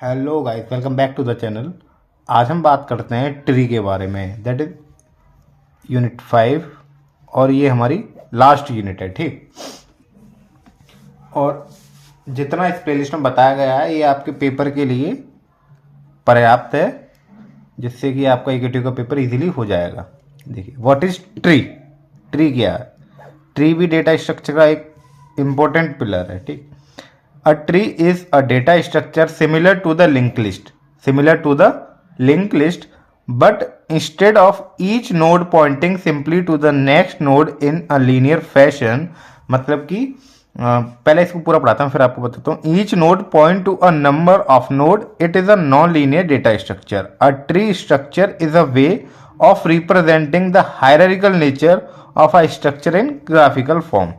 Hello guys, welcome back to the channel. आज हम बात करते हैं ट्री के बारे में, दैट इज यूनिट 5 और ये हमारी लास्ट यूनिट है। ठीक, और जितना इस प्लेलिस्ट में बताया गया है ये आपके पेपर के लिए पर्याप्त है, जिससे कि आपका ईक्यू का पेपर इजीली हो जाएगा। देखिए, व्हाट इज ट्री। ट्री क्या है? ट्री भी डेटा स्ट्रक्चर का एक इम्पोर्टेंट पिलर है। ठीक, a tree is a data structure similar to the linked list, but instead of each node pointing simply to the next node in a linear fashion, मतलब कि पहले इसको पूरा पढ़ाता हूँ फिर आपको बताता हूँ। each node point to a number of node, it is a non-linear data structure. A tree structure is a way of representing the hierarchical nature of a structure in graphical form.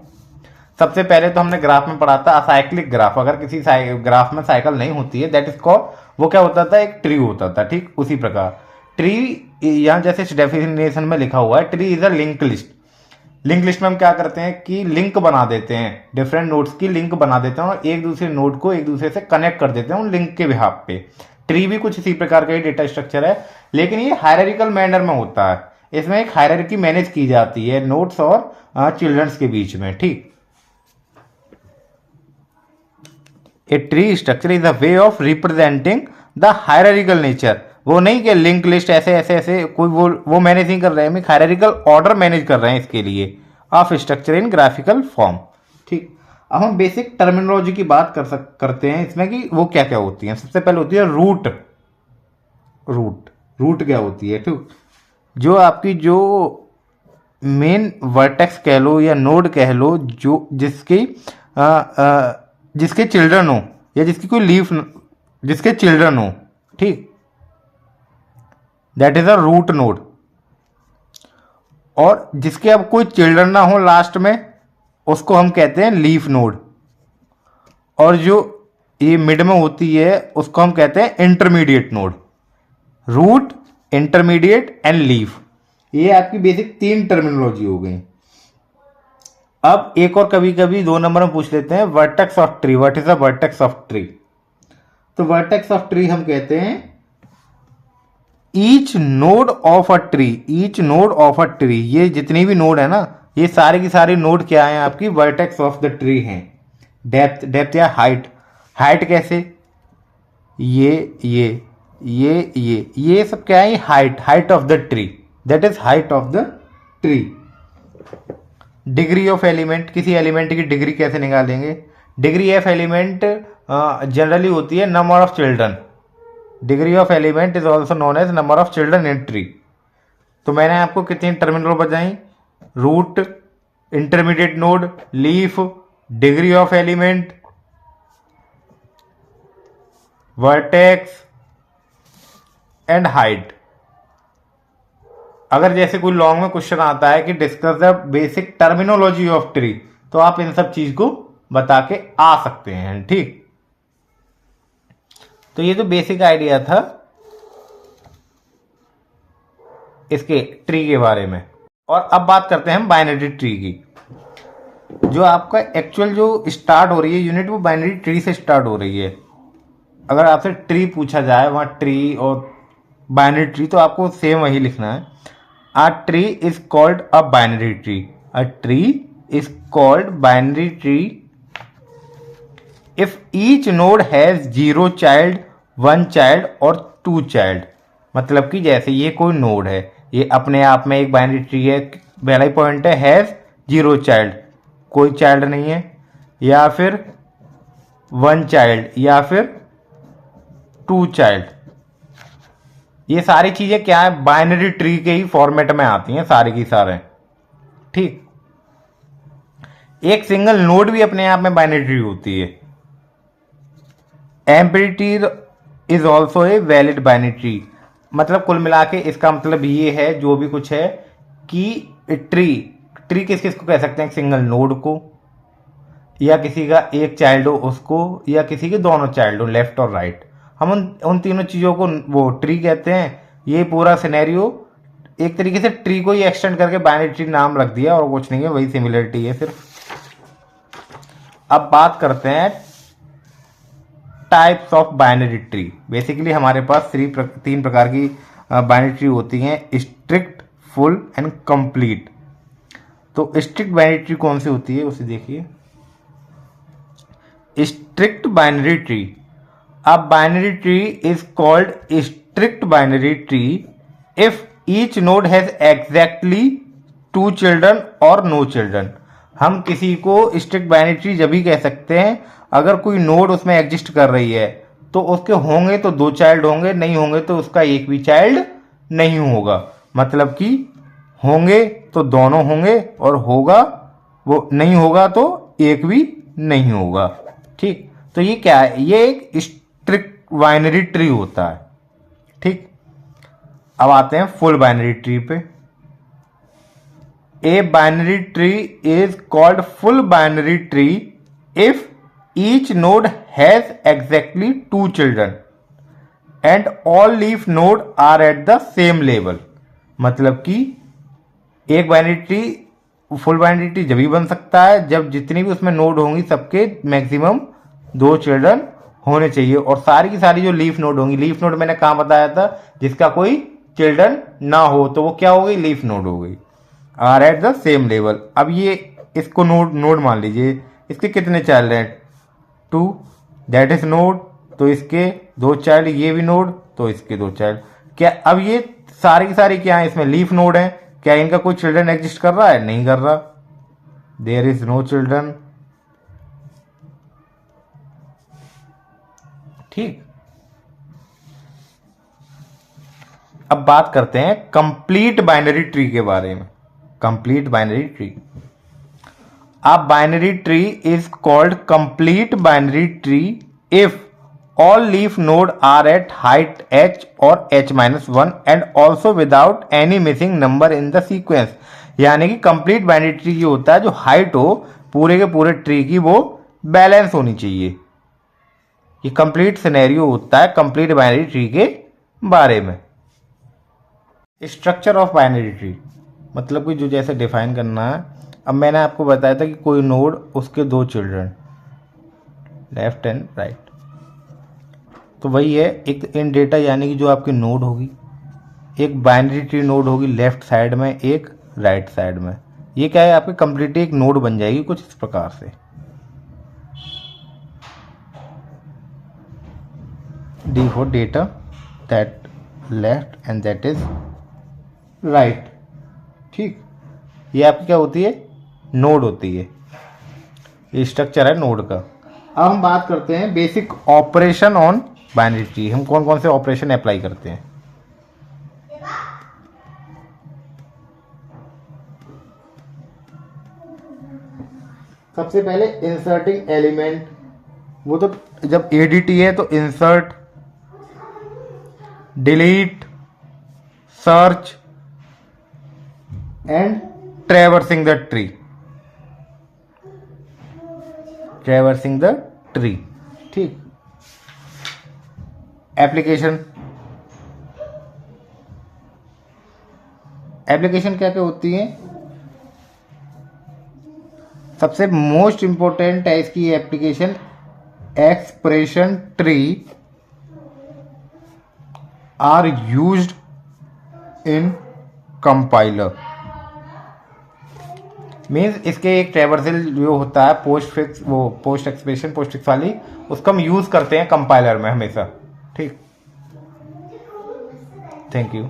सबसे पहले तो हमने graph में पढ़ा था acyclic graph. अगर किसी graph में साइकिल नहीं होती है, दैट इज कॉल्ड, वो क्या होता था, एक ट्री होता था। ठीक, उसी प्रकार ट्री यहाँ जैसे इस डेफिनेशन में लिखा हुआ है, tree is a link list. Link list में हम क्या करते हैं कि लिंक बना देते हैं, डिफरेंट नोड्स की लिंक बना देते हैं और एक दूसरे नोड को एक दूसरे से कनेक्ट कर देते हैं उन लिंक के बिहाफ पे। ट्री भी कुछ इसी प्रकार का ही डेटा स्ट्रक्चर है, लेकिन ये हायरार्किकल मैनर में होता है। इसमें एक हायरार्की मैनेज की जाती है नोड्स और चिल्ड्रंस के बीच में। ठीक, a tree structure is a way of representing the hierarchical nature. वो नहीं कि लिंक लिस्ट ऐसे ऐसे ऐसे कोई वो मैनेज नहीं कर रहे हैं, हम हायरार्किकल ऑर्डर मैनेज कर रहे हैं इसके लिए of structure in graphical form. ठीक, अब हम बेसिक टर्मिनोलॉजी की बात करते हैं इसमें कि वो क्या क्या होती है। सबसे पहले होती है रूट। रूट क्या होती है? ठीक, जो आपकी जो मेन वर्टेक्स कह लो या नोड कह लो, जो जिसके चिल्ड्रन हो या जिसकी कोई लीफ जिसके चिल्ड्रन हो। ठीक, that is a root node. और जिसके अब कोई चिल्ड्रन ना हो लास्ट में, उसको हम कहते हैं लीफ नोड। और जो ये मिड में होती है उसको हम कहते हैं intermediate node. Root, intermediate and leaf, ये आपकी बेसिक 3 टर्मिनोलॉजी हो गई। अब एक और कभी कभी 2 नंबर में पूछ लेते हैं, vertex of tree. What is a vertex of tree? तो वर्टेक्स ऑफ ट्री हम कहते हैं each node of a tree. Each node of a tree, ये जितनी भी नोड है ना, ये सारे की सारी नोड क्या है आपकी? वर्टेक्स ऑफ द ट्री हैं। डेप्थ या हाइट कैसे? ये सब क्या है? Height of the tree, that is height of the tree. Degree of element, किसी एलिमेंट की डिग्री कैसे निकालेंगे? डिग्री ऑफ एलिमेंट जनरली होती है number of children. Degree of element is also known as number of children in tree. तो मैंने आपको कितनी टर्मिनोलॉजी बताई? Root, intermediate node, leaf, degree of element, vertex and height. अगर जैसे कोई लॉन्ग में क्वेश्चन आता है कि discuss the basic terminology of tree, तो आप इन सब चीज को बता के आ सकते हैं। ठीक, तो ये तो बेसिक आइडिया था इसके ट्री के बारे में। और अब बात करते हैं हम बाइनरी ट्री की। जो आपका एक्चुअल जो स्टार्ट हो रही है यूनिट, वो बाइनरी ट्री से स्टार्ट हो रही है। अगर आपसे ट्री पूछा जाए, वहां ट्री और बाइनरी ट्री, तो आपको सेम वही लिखना है। A tree is called a binary tree. A tree is called binary tree if each node has 0 child, 1 child और 2 child। मतलब कि जैसे ये कोई नोड है, ये अपने आप में एक बाइनरी ट्री है। पहला ही पॉइंट है हैज 0 चाइल्ड, कोई चाइल्ड नहीं है, या फिर 1 चाइल्ड, या फिर 2 चाइल्ड। ये सारी चीजें क्या है? बाइनरी ट्री के ही फॉर्मेट में आती हैं सारी की सारे। ठीक, एक सिंगल नोड भी अपने आप में बाइनरी ट्री होती है। Empty tree is also a valid binary tree. मतलब कुल मिला के इसका मतलब ये है, जो भी कुछ है, कि ट्री किस किस को कह सकते हैं? एक सिंगल नोड को, या किसी का एक चाइल्ड हो उसको, या किसी के दोनों चाइल्ड हो, लेफ्ट और राइट। हम उन तीनों चीज़ों को वो ट्री कहते हैं। ये पूरा सिनेरियो एक तरीके से ट्री को ही एक्सटेंड करके बाइनरी ट्री नाम रख दिया, और कुछ नहीं है, वही सिमिलरिटी है सिर्फ। अब बात करते हैं types of binary tree. Basically हमारे पास तीन प्रकार की बाइनरी ट्री होती हैं, स्ट्रिक्ट, फुल एंड कंप्लीट। तो स्ट्रिक्ट बाइनरी ट्री कौन सी होती है उसे देखिए। Strict binary tree, a binary tree is called strict binary tree if each node has exactly 2 children और नो चिल्ड्रन। हम किसी को स्ट्रिक्ट बाइनरी ट्री जब भी कह सकते हैं अगर कोई नोड उसमें एग्जिस्ट कर रही है तो उसके होंगे तो 2 चाइल्ड होंगे, नहीं होंगे तो उसका एक भी चाइल्ड नहीं होगा। मतलब कि होंगे तो दोनों होंगे और होगा वो नहीं होगा तो एक भी नहीं होगा। ठीक, तो ये क्या है, ये एक स्ट्रिक्ट बाइनरी ट्री होता है। ठीक, अब आते हैं फुल बाइनरी ट्री पे। A binary tree is called full binary tree if each node has exactly 2 children and all leaf node are at the same level. मतलब कि एक binary tree full binary tree जब भी बन सकता है जब जितनी भी उसमें नोड होंगी सबके मैक्सिमम 2 चिल्ड्रन होने चाहिए, और सारी की सारी जो लीफ नोड होंगी, लीफ नोड मैंने कहाँ बताया था, जिसका कोई चिल्ड्रन ना हो तो वो क्या हो गई, लीफ नोड हो गई, are at the same level. अब ये इसको नोड मान लीजिए, इसके कितने चाइल्ड हैं, 2, दैट इज नोड, तो इसके 2 चाइल्ड, ये भी नोड तो इसके 2 चाइल्ड। क्या अब ये सारी की सारी क्या है, इसमें लीफ नोड है, क्या इनका कोई चिल्ड्रन एग्जिस्ट कर रहा है, नहीं कर रहा, देयर इज नो चिल्ड्रन। ठीक, अब बात करते हैं कंप्लीट बाइनरी ट्री के बारे में। Complete binary tree, a binary tree is called complete binary tree if all leaf node are at height h or h-1 and also without any missing number in the sequence। यानी कि complete binary tree की होता है जो height हो पूरे के पूरे ट्री की वो बैलेंस होनी चाहिए। ये कंप्लीट सिनेरियो होता है कंप्लीट बाइनरी ट्री के बारे में। स्ट्रक्चर ऑफ बाइनरी ट्री मतलब कि जो जैसे डिफाइन करना है, अब मैंने आपको बताया था कि कोई नोड उसके 2 चिल्ड्रन लेफ्ट एंड राइट, तो वही है एक इन डेटा यानी कि जो आपकी नोड होगी, एक बाइनरी ट्री नोड होगी लेफ्ट साइड में, एक राइट साइड में। ये क्या है, आपकी कंप्लीटली एक नोड बन जाएगी कुछ इस प्रकार से। D for data, that left and that is right. ठीक, ये आपकी क्या होती है, नोड होती है। ये स्ट्रक्चर है नोड का। अब हम बात करते हैं basic operation on binary tree. हम कौन कौन से ऑपरेशन अप्लाई करते हैं। सबसे पहले इंसर्टिंग एलिमेंट, वो तो जब एडीटी है तो insert, delete, search and traversing the tree. Traversing the tree. ठीक, एप्लीकेशन, एप्लीकेशन क्या क्या होती है, सबसे मोस्ट इंपॉर्टेंट है इसकी application expression tree are used in compiler. Means इसके एक ट्रैवर्सल जो होता है पोस्ट फिक्स, वो पोस्ट एक्सप्रेशन पोस्ट फिक्स वाली, उसको हम यूज करते हैं कंपाइलर में हमेशा। ठीक, थैंक यू।